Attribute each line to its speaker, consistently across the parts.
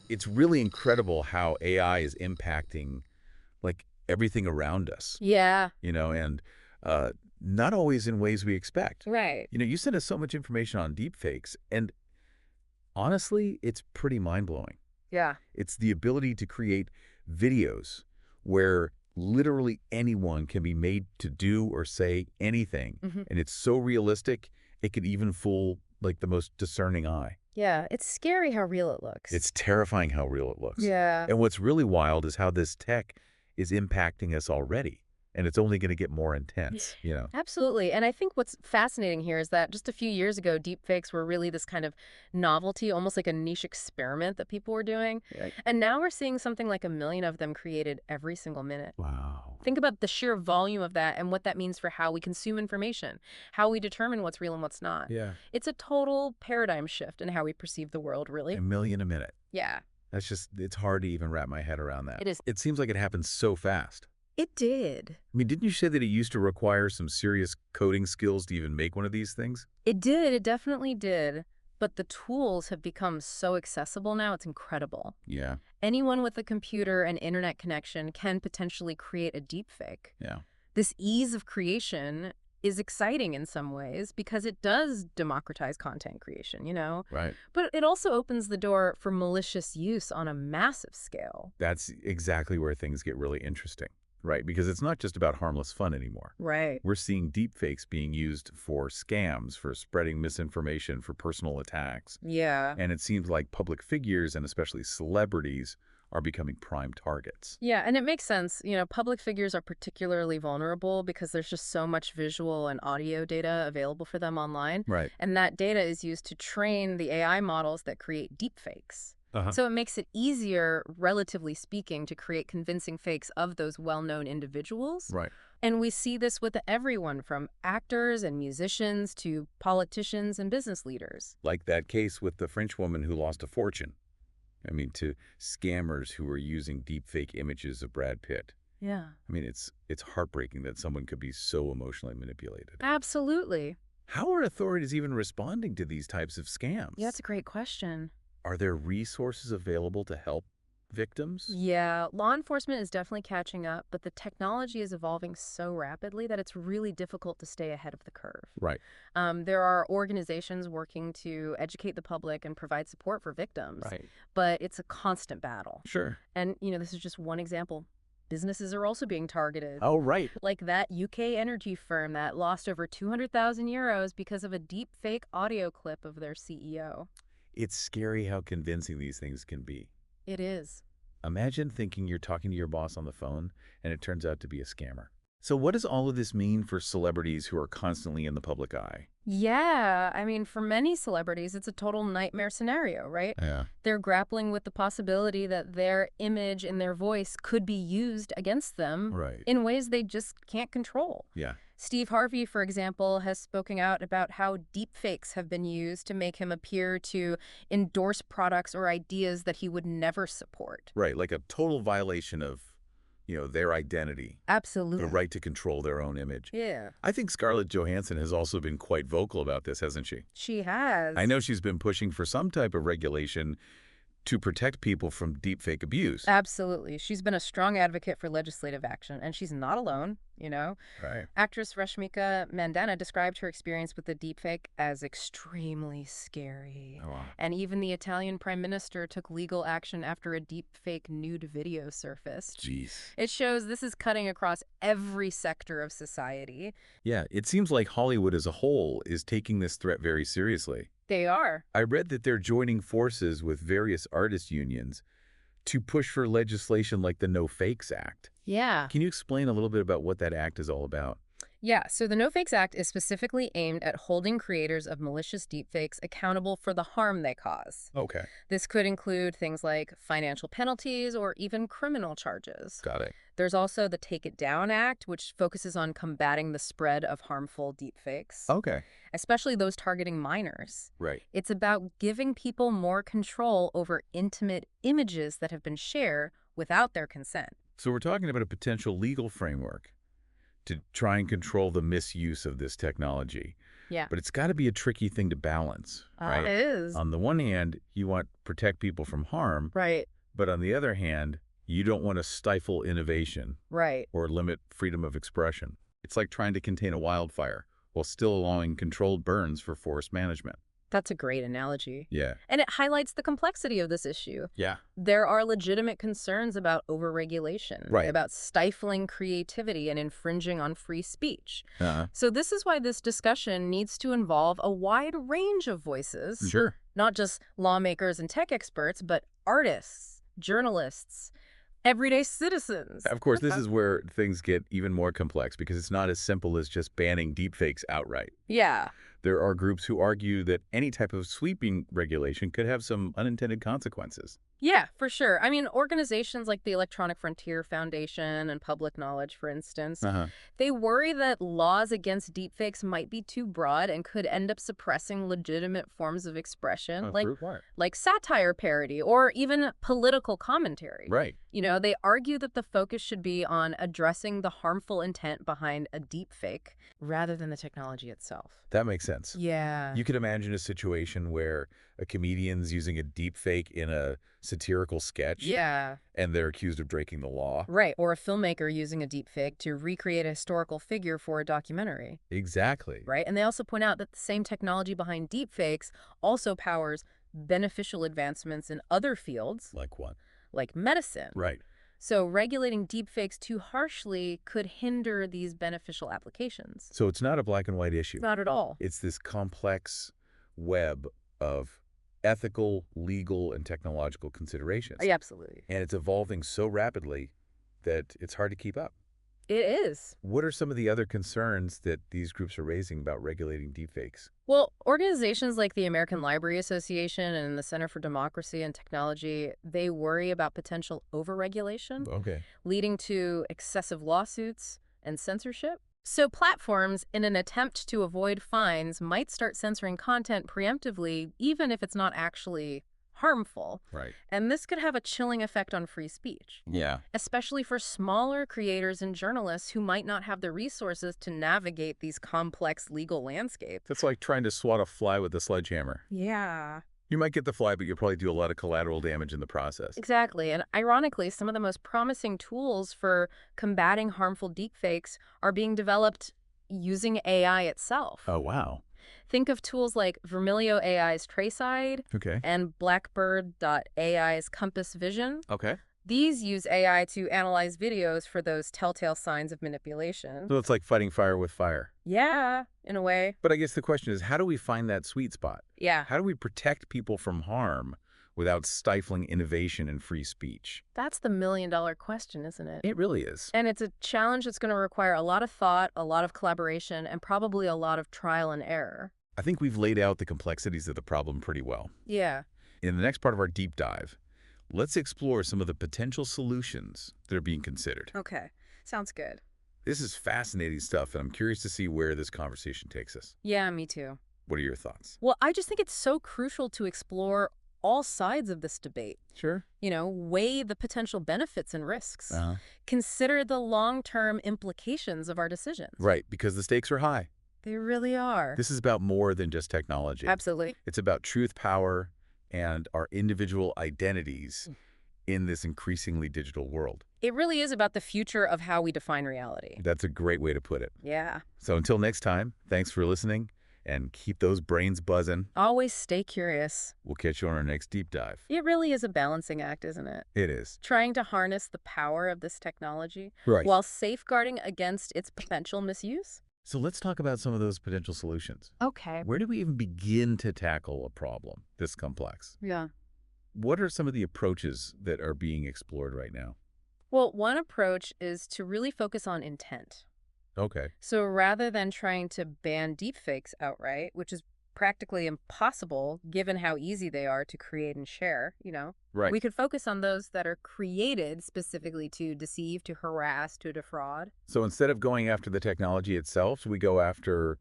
Speaker 1: it's really incredible how AI is impacting like everything around us,
Speaker 2: Yeah,
Speaker 1: and uh, not always in ways we expect.
Speaker 2: right.
Speaker 1: You send us so much information on deepfakes, and honestly, it's pretty mind-blowing.
Speaker 2: Yeah.
Speaker 1: It's the ability to create videos where literally anyone can be made to do or say anything,
Speaker 2: Hmm.
Speaker 1: and it's so realistic, it could even fool like the most discerning eye.
Speaker 2: Yeah, it's scary how real it looks.
Speaker 1: It's terrifying how real it looks.
Speaker 2: Yeah.
Speaker 1: And what's really wild is how this tech is impacting us already, and it's only going to get more intense.
Speaker 2: Absolutely. And I think what's fascinating here is that just a few years ago, deepfakes were really this kind of novelty, almost like a niche experiment that people were doing.
Speaker 1: Right.
Speaker 2: And now we're seeing something like 1 million of them created every single minute.
Speaker 1: Wow.
Speaker 2: Think about the sheer volume of that and what that means for how we consume information, how we determine what's real and what's not.
Speaker 1: Yeah.
Speaker 2: It's a total paradigm shift in how we perceive the world, really.
Speaker 1: 1 million a minute.
Speaker 2: Yeah,
Speaker 1: It's hard to even wrap my head around that.
Speaker 2: it is.
Speaker 1: It seems like it happens so fast.
Speaker 2: It did.
Speaker 1: I mean, didn't you say that it used to require some serious coding skills to even make one of these things?
Speaker 2: It did. It definitely did. But the tools have become so accessible now, it's incredible.
Speaker 1: Yeah.
Speaker 2: Anyone with a computer and internet connection can potentially create a deepfake.
Speaker 1: Yeah.
Speaker 2: This ease of creation is exciting in some ways because it does democratize content creation.
Speaker 1: Right.
Speaker 2: But it also opens the door for malicious use on a massive scale.
Speaker 1: That's exactly where things get really interesting, right? Because it's not just about harmless fun anymore.
Speaker 2: Right.
Speaker 1: We're seeing deepfakes being used for scams, for spreading misinformation, for personal attacks.
Speaker 2: Yeah.
Speaker 1: And it seems like public figures, and especially celebrities, are becoming prime targets.
Speaker 2: Yeah, and it makes sense. Public figures are particularly vulnerable because there's just so much visual and audio data available for them online.
Speaker 1: Right.
Speaker 2: And that data is used to train the AI models that create deepfakes.
Speaker 1: Uh-huh.
Speaker 2: So it makes it easier, relatively speaking, to create convincing fakes of those well-known individuals.
Speaker 1: Right.
Speaker 2: And we see this with everyone from actors and musicians to politicians and business leaders.
Speaker 1: Like that case with the French woman who lost a fortune. I mean, to scammers who were using deepfake images of Brad Pitt.
Speaker 2: Yeah.
Speaker 1: I mean, it's heartbreaking that someone could be so emotionally manipulated.
Speaker 2: Absolutely.
Speaker 1: How are authorities even responding to these types of scams?
Speaker 2: Yeah, that's a great question.
Speaker 1: Are there resources available to help victims?
Speaker 2: Yeah, law enforcement is definitely catching up, but the technology is evolving so rapidly that it's really difficult to stay ahead of the curve.
Speaker 1: Right.
Speaker 2: There are organizations working to educate the public and provide support for victims,
Speaker 1: Right.
Speaker 2: but it's a constant battle.
Speaker 1: Sure.
Speaker 2: And, this is just one example. Businesses are also being targeted.
Speaker 1: Oh, right.
Speaker 2: Like that UK energy firm that lost over 200,000 euros because of a deep fake audio clip of their CEO.
Speaker 1: It's scary how convincing these things can be.
Speaker 2: It is.
Speaker 1: Imagine thinking you're talking to your boss on the phone, and it turns out to be a scammer. So what does all of this mean for celebrities who are constantly in the public eye?
Speaker 2: Yeah, I mean, for many celebrities, it's a total nightmare scenario, right?
Speaker 1: Yeah.
Speaker 2: They're grappling with the possibility that their image and their voice could be used against them
Speaker 1: Right.
Speaker 2: in ways they just can't control.
Speaker 1: Yeah.
Speaker 2: Steve Harvey, for example, has spoken out about how deepfakes have been used to make him appear to endorse products or ideas that he would never support.
Speaker 1: Right. Like a total violation of, their identity,
Speaker 2: Absolutely.
Speaker 1: the right to control their own image.
Speaker 2: Yeah,
Speaker 1: I think Scarlett Johansson has also been quite vocal about this, hasn't she?
Speaker 2: she has.
Speaker 1: I know she's been pushing for some type of regulation to protect people from deepfake abuse.
Speaker 2: Absolutely. She's been a strong advocate for legislative action, and she's not alone.
Speaker 1: Right.
Speaker 2: Actress Rashmika Mandanna described her experience with the deepfake as extremely scary.
Speaker 1: Oh, wow.
Speaker 2: And even the Italian prime minister took legal action after a deepfake nude video surfaced.
Speaker 1: Jeez.
Speaker 2: It shows this is cutting across every sector of society.
Speaker 1: Yeah, it seems like Hollywood as a whole is taking this threat very seriously.
Speaker 2: They are.
Speaker 1: I read that they're joining forces with various artist unions to push for legislation like the No Fakes Act.
Speaker 2: Yeah.
Speaker 1: Can you explain a little bit about what that act is all about?
Speaker 2: Yeah, so the No Fakes Act is specifically aimed at holding creators of malicious deepfakes accountable for the harm they cause.
Speaker 1: Okay.
Speaker 2: This could include things like financial penalties or even criminal charges.
Speaker 1: Got it.
Speaker 2: There's also the Take It Down Act, which focuses on combating the spread of harmful deepfakes,
Speaker 1: Okay.
Speaker 2: especially those targeting minors.
Speaker 1: Right.
Speaker 2: It's about giving people more control over intimate images that have been shared without their consent.
Speaker 1: So we're talking about a potential legal framework to try and control the misuse of this technology.
Speaker 2: Yeah.
Speaker 1: But it's got to be a tricky thing to balance, right?
Speaker 2: It is.
Speaker 1: On the one hand, you want to protect people from harm,
Speaker 2: Right.
Speaker 1: but on the other hand, you don't want to stifle innovation
Speaker 2: Right.
Speaker 1: or limit freedom of expression. It's like trying to contain a wildfire while still allowing controlled burns for forest management.
Speaker 2: That's a great analogy.
Speaker 1: Yeah.
Speaker 2: And it highlights the complexity of this issue.
Speaker 1: Yeah.
Speaker 2: There are legitimate concerns about overregulation,
Speaker 1: Right.
Speaker 2: about stifling creativity and infringing on free speech.
Speaker 1: Uh-huh.
Speaker 2: So this is why this discussion needs to involve a wide range of voices,
Speaker 1: Sure.
Speaker 2: not just lawmakers and tech experts, but artists, journalists, everyday citizens.
Speaker 1: Of course, this is where things get even more complex because it's not as simple as just banning deepfakes outright.
Speaker 2: Yeah.
Speaker 1: There are groups who argue that any type of sweeping regulation could have some unintended consequences.
Speaker 2: Yeah, for sure. I mean, organizations like the Electronic Frontier Foundation and Public Knowledge, for instance, they worry that laws against deepfakes might be too broad and could end up suppressing legitimate forms of expression, like satire parody or even political commentary.
Speaker 1: Right.
Speaker 2: You know, they argue that the focus should be on addressing the harmful intent behind a deepfake rather than the technology itself.
Speaker 1: That makes sense.
Speaker 2: Yeah.
Speaker 1: You could imagine a situation where a comedian's using a deepfake in a satirical sketch.
Speaker 2: Yeah.
Speaker 1: And they're accused of breaking the law.
Speaker 2: Right. Or a filmmaker using a deepfake to recreate a historical figure for a documentary.
Speaker 1: Exactly.
Speaker 2: Right. And they also point out that the same technology behind deepfakes also powers beneficial advancements in other fields.
Speaker 1: Like what?
Speaker 2: Like medicine.
Speaker 1: Right.
Speaker 2: So regulating deepfakes too harshly could hinder these beneficial applications.
Speaker 1: So it's not a black and white issue.
Speaker 2: Not at all.
Speaker 1: It's this complex web of ethical, legal, and technological considerations.
Speaker 2: Yeah, absolutely.
Speaker 1: And it's evolving so rapidly that it's hard to keep up.
Speaker 2: It is.
Speaker 1: What are some of the other concerns that these groups are raising about regulating deepfakes?
Speaker 2: Well, organizations like the American Library Association and the Center for Democracy and Technology, they worry about potential overregulation, leading to excessive lawsuits and censorship. So platforms, in an attempt to avoid fines, might start censoring content preemptively, even if it's not actually harmful.
Speaker 1: Right.
Speaker 2: And this could have a chilling effect on free speech.
Speaker 1: Yeah.
Speaker 2: Especially for smaller creators and journalists who might not have the resources to navigate these complex legal landscapes.
Speaker 1: That's like trying to swat a fly with a sledgehammer.
Speaker 2: Yeah.
Speaker 1: You might get the fly, but you'll probably do a lot of collateral damage in the process.
Speaker 2: Exactly. And ironically, some of the most promising tools for combating harmful deepfakes are being developed using AI itself.
Speaker 1: Oh, wow.
Speaker 2: Think of tools like Vermilio AI's TraceID and Blackbird.ai's Compass Vision. These use AI to analyze videos for those telltale signs of manipulation.
Speaker 1: So it's like fighting fire with fire.
Speaker 2: Yeah, in a way.
Speaker 1: But I guess the question is, how do we find that sweet spot?
Speaker 2: Yeah.
Speaker 1: How do we protect people from harm without stifling innovation and free speech?
Speaker 2: That's the million-dollar question, isn't it?
Speaker 1: It really is.
Speaker 2: And it's a challenge that's going to require a lot of thought, a lot of collaboration, and probably a lot of trial and error.
Speaker 1: I think we've laid out the complexities of the problem pretty well.
Speaker 2: Yeah.
Speaker 1: In the next part of our deep dive, let's explore some of the potential solutions that are being considered.
Speaker 2: Okay. Sounds good.
Speaker 1: This is fascinating stuff, and I'm curious to see where this conversation takes us.
Speaker 2: Yeah, me too.
Speaker 1: What are your thoughts?
Speaker 2: Well, I just think it's so crucial to explore all sides of this debate.
Speaker 1: Sure.
Speaker 2: You know, weigh the potential benefits and risks. Consider the long-term implications of our decisions.
Speaker 1: Right, because the stakes are high.
Speaker 2: They really are.
Speaker 1: This is about more than just technology.
Speaker 2: Absolutely.
Speaker 1: It's about truth, power, and our individual identities in this increasingly digital world.
Speaker 2: It really is about the future of how we define reality.
Speaker 1: That's a great way to put it.
Speaker 2: Yeah.
Speaker 1: So until next time, thanks for listening, and keep those brains buzzing.
Speaker 2: Always stay curious.
Speaker 1: We'll catch you on our next deep dive.
Speaker 2: It really is a balancing act, isn't it?
Speaker 1: It is.
Speaker 2: Trying to harness the power of this technology while safeguarding against its potential misuse.
Speaker 1: So let's talk about some of those potential solutions.
Speaker 2: Okay.
Speaker 1: Where do we even begin to tackle a problem this complex?
Speaker 2: Yeah.
Speaker 1: What are some of the approaches that are being explored right now?
Speaker 2: Well, one approach is to really focus on intent. So rather than trying to ban deepfakes outright, which is practically impossible given how easy they are to create and share, you know, we could focus on those that are created specifically to deceive, to harass, to defraud.
Speaker 1: So instead of going after the technology itself, we go after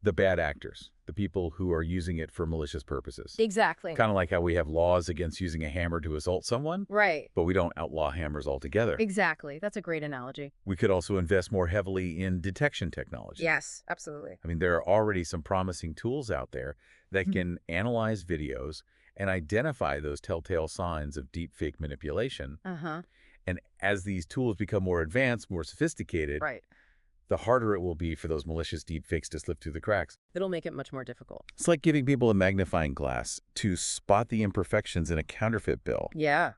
Speaker 1: The bad actors, the people who are using it for malicious purposes.
Speaker 2: Exactly.
Speaker 1: Kind of like how we have laws against using a hammer to assault someone,
Speaker 2: Right.
Speaker 1: but we don't outlaw hammers altogether.
Speaker 2: Exactly. That's a great analogy.
Speaker 1: We could also invest more heavily in detection technology.
Speaker 2: Yes, absolutely.
Speaker 1: I mean, there are already some promising tools out there that can analyze videos and identify those telltale signs of deepfake manipulation.
Speaker 2: Uh-huh.
Speaker 1: And as these tools become more advanced, more sophisticated,
Speaker 2: Right.
Speaker 1: the harder it will be for those malicious deepfakes to slip through the cracks.
Speaker 2: It'll make it much more difficult.
Speaker 1: It's like giving people a magnifying glass to spot the imperfections in a counterfeit bill.
Speaker 2: Yeah.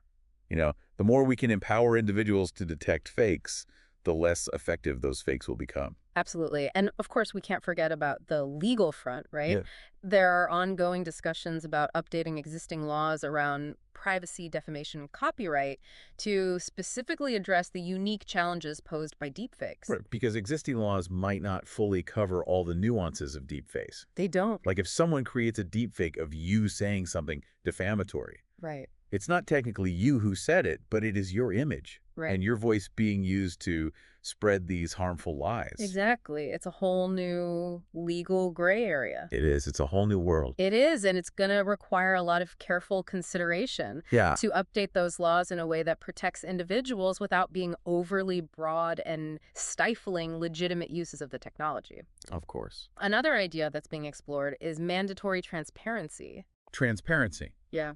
Speaker 1: You know, the more we can empower individuals to detect fakes, the less effective those fakes will become.
Speaker 2: Absolutely. And of course, we can't forget about the legal front, right?
Speaker 1: Yeah.
Speaker 2: There are ongoing discussions about updating existing laws around privacy, defamation, and copyright to specifically address the unique challenges posed by deepfakes.
Speaker 1: Right, because existing laws might not fully cover all the nuances of deepfakes.
Speaker 2: They don't.
Speaker 1: Like if someone creates a deepfake of you saying something defamatory,
Speaker 2: Right.
Speaker 1: it's not technically you who said it, but it is your image
Speaker 2: Right.
Speaker 1: and your voice being used to spread these harmful lies.
Speaker 2: Exactly. It's a whole new legal gray area.
Speaker 1: It is. It's a whole new world.
Speaker 2: It is, and it's going to require a lot of careful consideration
Speaker 1: Yeah.
Speaker 2: to update those laws in a way that protects individuals without being overly broad and stifling legitimate uses of the technology.
Speaker 1: Of course.
Speaker 2: Another idea that's being explored is mandatory transparency.
Speaker 1: Transparency.
Speaker 2: Yeah.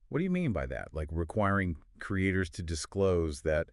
Speaker 1: What do you mean by that? Like requiring creators to disclose that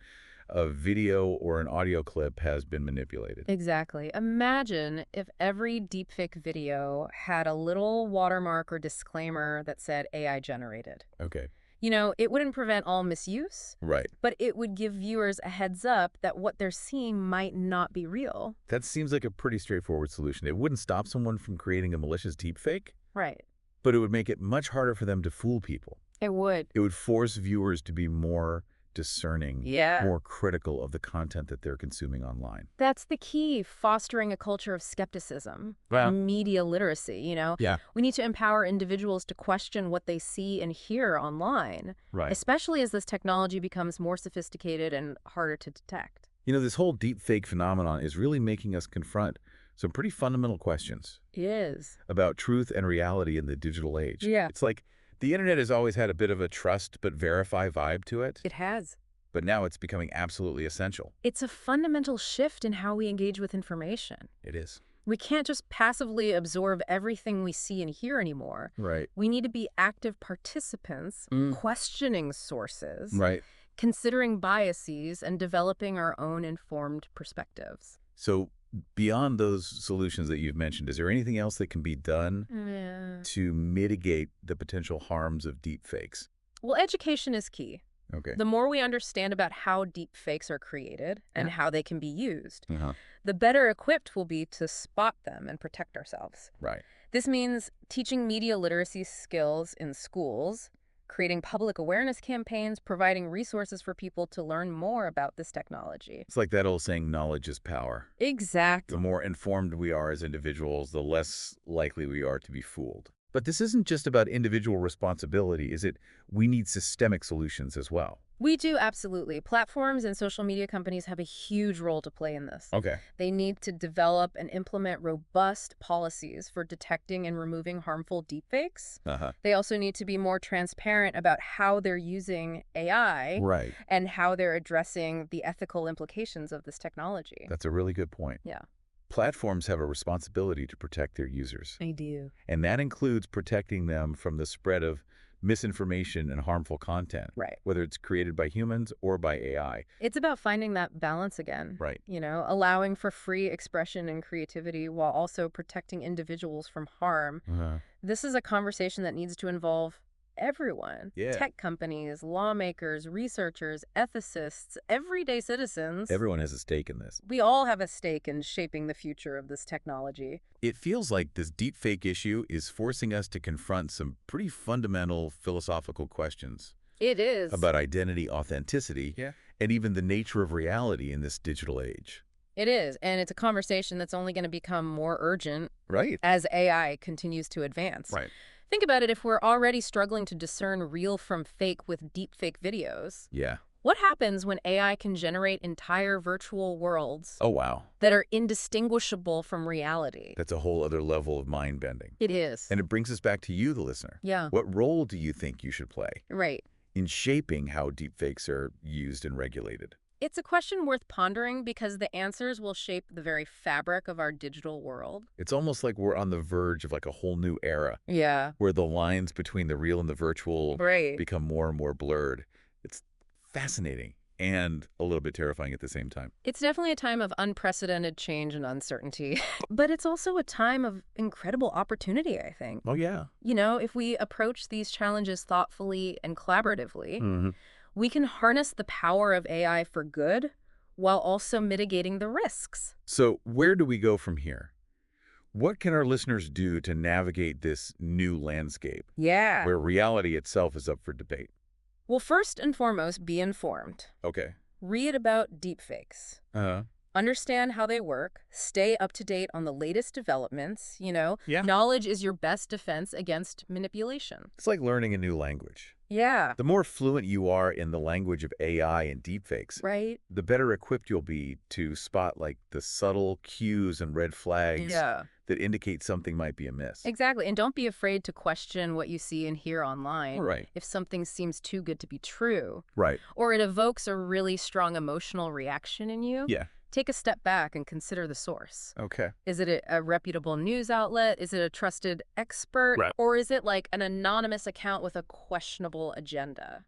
Speaker 1: a video or an audio clip has been manipulated.
Speaker 2: Exactly. Imagine if every deepfake video had a little watermark or disclaimer that said AI generated.
Speaker 1: Okay.
Speaker 2: You know, it wouldn't prevent all misuse,
Speaker 1: Right.
Speaker 2: but it would give viewers a heads up that what they're seeing might not be real.
Speaker 1: That seems like a pretty straightforward solution. It wouldn't stop someone from creating a malicious deepfake,
Speaker 2: Right.
Speaker 1: but it would make it much harder for them to fool people.
Speaker 2: It would.
Speaker 1: It would force viewers to be more discerning,
Speaker 2: Yeah.
Speaker 1: more critical of the content that they're consuming online.
Speaker 2: That's the key, fostering a culture of skepticism,
Speaker 1: Well,
Speaker 2: media literacy, you know?
Speaker 1: yeah.
Speaker 2: We need to empower individuals to question what they see and hear online,
Speaker 1: Right.
Speaker 2: especially as this technology becomes more sophisticated and harder to detect.
Speaker 1: You know, this whole deepfake phenomenon is really making us confront some pretty fundamental questions
Speaker 2: It is.
Speaker 1: about truth and reality in the digital age.
Speaker 2: Yeah.
Speaker 1: It's like the internet has always had a bit of a trust but verify vibe to it,
Speaker 2: It has.
Speaker 1: but now it's becoming absolutely essential.
Speaker 2: It's a fundamental shift in how we engage with information.
Speaker 1: It is.
Speaker 2: We can't just passively absorb everything we see and hear anymore.
Speaker 1: Right.
Speaker 2: We need to be active participants, questioning sources,
Speaker 1: Right.
Speaker 2: considering biases, and developing our own informed perspectives.
Speaker 1: So beyond those solutions that you've mentioned, is there anything else that can be done to mitigate the potential harms of deepfakes?
Speaker 2: Well, education is key.
Speaker 1: Okay.
Speaker 2: The more we understand about how deepfakes are created and
Speaker 1: Yeah.
Speaker 2: how they can be used,
Speaker 1: Uh-huh.
Speaker 2: the better equipped we'll be to spot them and protect ourselves.
Speaker 1: Right.
Speaker 2: This means teaching media literacy skills in schools, creating public awareness campaigns, providing resources for people to learn more about this technology.
Speaker 1: It's like that old saying, knowledge is power.
Speaker 2: Exactly.
Speaker 1: The more informed we are as individuals, the less likely we are to be fooled. But this isn't just about individual responsibility, is it? We need systemic solutions as well.
Speaker 2: We do, absolutely. Platforms and social media companies have a huge role to play in this.
Speaker 1: Okay.
Speaker 2: They need to develop and implement robust policies for detecting and removing harmful deepfakes.
Speaker 1: Uh-huh.
Speaker 2: They also need to be more transparent about how they're using AI
Speaker 1: Right.
Speaker 2: and how they're addressing the ethical implications of this technology.
Speaker 1: That's a really good point.
Speaker 2: Yeah.
Speaker 1: Platforms have a responsibility to protect their users,
Speaker 2: I do.
Speaker 1: and that includes protecting them from the spread of misinformation and harmful content,
Speaker 2: Right.
Speaker 1: whether it's created by humans or by AI.
Speaker 2: It's about finding that balance again.
Speaker 1: Right.
Speaker 2: You know, allowing for free expression and creativity while also protecting individuals from harm.
Speaker 1: Uh-huh.
Speaker 2: This is a conversation that needs to involve everyone.
Speaker 1: Yeah.
Speaker 2: Tech companies, lawmakers, researchers, ethicists, everyday citizens.
Speaker 1: Everyone has a stake in this.
Speaker 2: We all have a stake in shaping the future of this technology.
Speaker 1: It feels like this deepfake issue is forcing us to confront some pretty fundamental philosophical questions
Speaker 2: It is.
Speaker 1: about identity, authenticity, and even the nature of reality in this digital age.
Speaker 2: It is. And it's a conversation that's only going to become more urgent
Speaker 1: Right.
Speaker 2: as AI continues to advance.
Speaker 1: Right.
Speaker 2: Think about it, if we're already struggling to discern real from fake with deepfake videos,
Speaker 1: Yeah.
Speaker 2: What happens when AI can generate entire virtual worlds
Speaker 1: Oh, wow.
Speaker 2: that are indistinguishable from reality?
Speaker 1: That's a whole other level of mind-bending.
Speaker 2: It is.
Speaker 1: And it brings us back to you, the listener.
Speaker 2: Yeah.
Speaker 1: What role do you think you should play
Speaker 2: Right.
Speaker 1: in shaping how deepfakes are used and regulated?
Speaker 2: It's a question worth pondering because the answers will shape the very fabric of our digital world.
Speaker 1: It's almost like we're on the verge of like a whole new era
Speaker 2: Yeah.
Speaker 1: where the lines between the real and the virtual
Speaker 2: Right.
Speaker 1: become more and more blurred. It's fascinating and a little bit terrifying at the same time.
Speaker 2: It's definitely a time of unprecedented change and uncertainty, but it's also a time of incredible opportunity, I think.
Speaker 1: Oh, yeah.
Speaker 2: You know, if we approach these challenges thoughtfully and collaboratively, we can harness the power of AI for good while also mitigating the risks.
Speaker 1: So where do we go from here? What can our listeners do to navigate this new landscape
Speaker 2: Yeah.
Speaker 1: where reality itself is up for debate?
Speaker 2: Well, first and foremost, be informed.
Speaker 1: Okay.
Speaker 2: Read about deepfakes.
Speaker 1: Uh-huh.
Speaker 2: Understand how they work. Stay up to date on the latest developments.
Speaker 1: Yeah.
Speaker 2: Knowledge is your best defense against manipulation.
Speaker 1: It's like learning a new language.
Speaker 2: Yeah.
Speaker 1: The more fluent you are in the language of AI and deepfakes,
Speaker 2: Right?
Speaker 1: the better equipped you'll be to spot like the subtle cues and red flags
Speaker 2: Yeah.
Speaker 1: that indicate something might be amiss.
Speaker 2: Exactly. And don't be afraid to question what you see and hear online.
Speaker 1: Right.
Speaker 2: If something seems too good to be true,
Speaker 1: Right.
Speaker 2: or it evokes a really strong emotional reaction in you,
Speaker 1: Yeah.
Speaker 2: take a step back and consider the source.
Speaker 1: Okay.
Speaker 2: Is it a reputable news outlet? Is it a trusted expert?
Speaker 1: Right.
Speaker 2: Or is it like an anonymous account with a questionable agenda?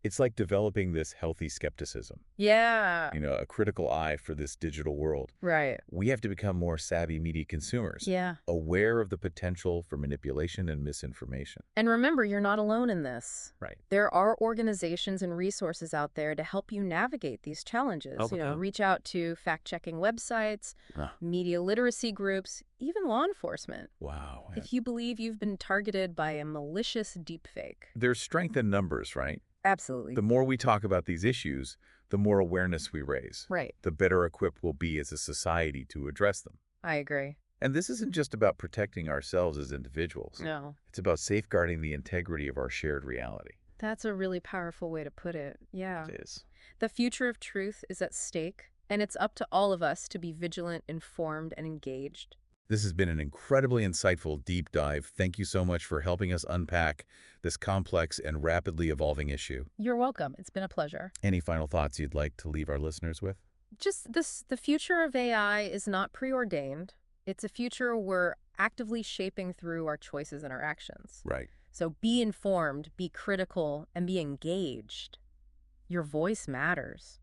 Speaker 1: It's like developing this healthy skepticism,
Speaker 2: Yeah.
Speaker 1: a critical eye for this digital world.
Speaker 2: Right.
Speaker 1: We have to become more savvy media consumers,
Speaker 2: Yeah.
Speaker 1: aware of the potential for manipulation and misinformation.
Speaker 2: And remember, you're not alone in this.
Speaker 1: Right.
Speaker 2: There are organizations and resources out there to help you navigate these challenges.
Speaker 1: Okay.
Speaker 2: Reach out to fact-checking websites, media literacy groups, even law enforcement.
Speaker 1: Wow.
Speaker 2: If you believe you've been targeted by a malicious deepfake.
Speaker 1: There's strength in numbers, right?
Speaker 2: Absolutely.
Speaker 1: The more we talk about these issues, the more awareness we raise.
Speaker 2: Right.
Speaker 1: The better equipped we'll be as a society to address them.
Speaker 2: I agree.
Speaker 1: And this isn't just about protecting ourselves as individuals.
Speaker 2: No.
Speaker 1: It's about safeguarding the integrity of our shared reality.
Speaker 2: That's a really powerful way to put it. Yeah.
Speaker 1: It is.
Speaker 2: The future of truth is at stake, and it's up to all of us to be vigilant, informed, and engaged.
Speaker 1: This has been an incredibly insightful deep dive. Thank you so much for helping us unpack this complex and rapidly evolving issue.
Speaker 2: You're welcome. It's been a pleasure.
Speaker 1: Any final thoughts you'd like to leave our listeners with?
Speaker 2: Just the future of AI is not preordained. It's a future we're actively shaping through our choices and our actions.
Speaker 1: Right.
Speaker 2: So be informed, be critical, and be engaged. Your voice matters.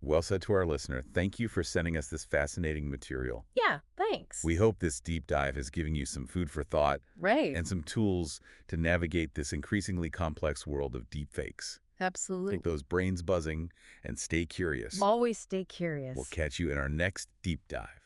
Speaker 1: Well said to our listener. Thank you for sending us this fascinating material.
Speaker 2: Yeah, thanks.
Speaker 1: We hope this deep dive has given you some food for thought
Speaker 2: Right.
Speaker 1: and some tools to navigate this increasingly complex world of deepfakes.
Speaker 2: Absolutely.
Speaker 1: Keep those brains buzzing and stay curious.
Speaker 2: Always stay curious.
Speaker 1: We'll catch you in our next deep dive.